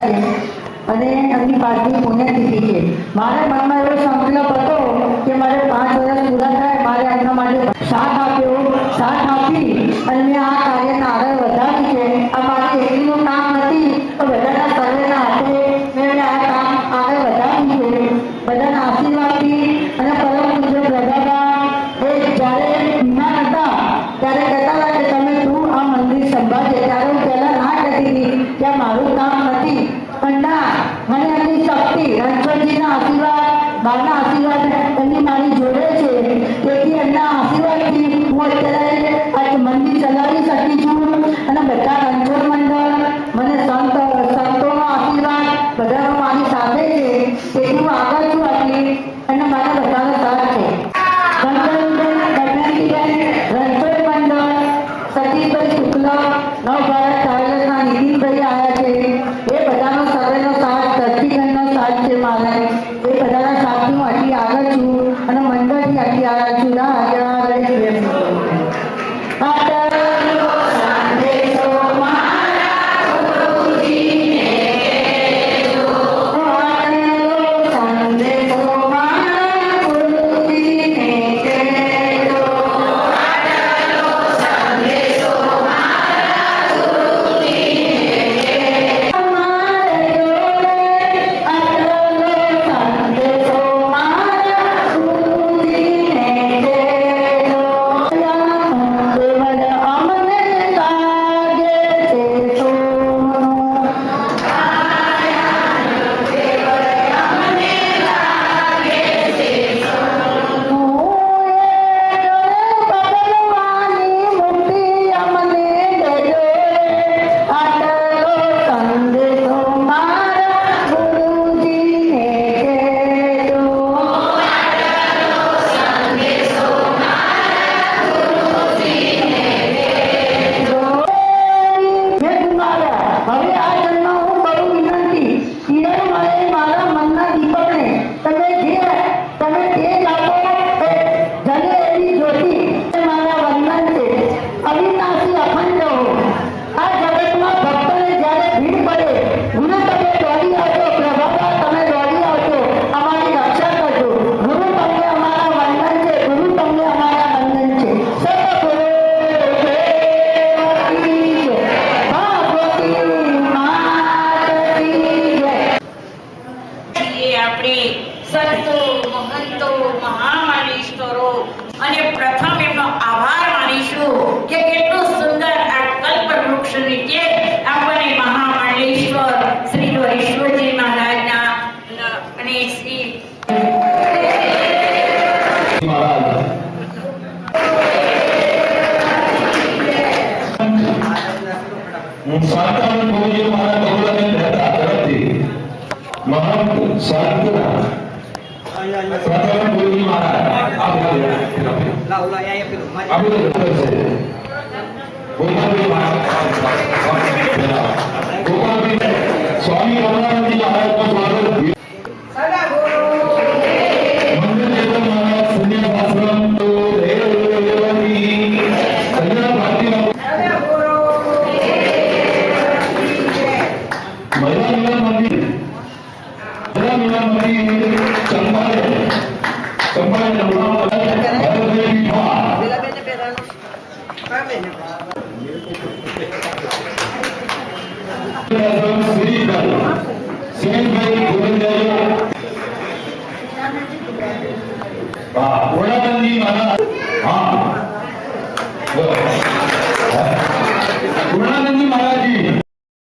અને એમની પાર્ટી પુણ્યતિથિ છે. મારા મનમાં એવો સંકલ્પ હતો કે મારે 5 વર્ષ પૂરા થાય, મારે એમના માટે સાથ આપ્યો, સાથ આપી અને મેં આ કાર્યને આગળ વધારી છે. આ મારી એકલીનું કામ નથી, તો બધાના સર્વેના હાથે મેં આ કામ આગળ વધાર્યું છે. બધાના આશીર્વાદથી અને પરમ પૂજ્ય પ્રભાબા એ જ્યારે બીમાર હતા ત્યારે કહેતા હતા કે તમે તું આ મંદિર સંભાળજે. ત્યારે હું પહેલાં ના કહેતી હતી કે આ મારું કામ નથી, પણ ના, મને એમની શક્તિ, રણછોડજીના આશીર્વાદ, બાના આશીર્વાદ એમની મારી જોડે છે. તેથી એમના આશીર્વાદથી હું અત્યારે આ મંદિર ચલાવી શકી છું. અને બધા રણછોડ મંડળ, મને સંતોનો આશીર્વાદ બધાનો મારી સાથે છે. તેથી હું આગળ છું આટલી અને મારા બધાનો સાથ છે. રણછોડ મંડળ, સતીશભાઈ શુક્લ, નવભારત ટ્રાવેલર્સના નીતિનભાઈ આવ્યા છે. એ બધાનો સર્વેનો સાથ, ધરતીગંજનો સાથ છે મારે. એ બધાના સાથથી હું આટલી આગળ છું અને મંડળથી આટલી આગળ છું. ના આગળ સંતો, મહંતો, મહામાનીશ્વરો અને પ્રથમ એમનો આભાર માનીશું કે કેટલું સુંદર આ કલ્પ વૃક્ષ નીચે આપણને મહામાનીશ્વર શ્રી ઈશ્વરજી મહારાજના અને શ્રી स्वामी रामानंद जी महाराज को स्वागत जी महाराज हाँ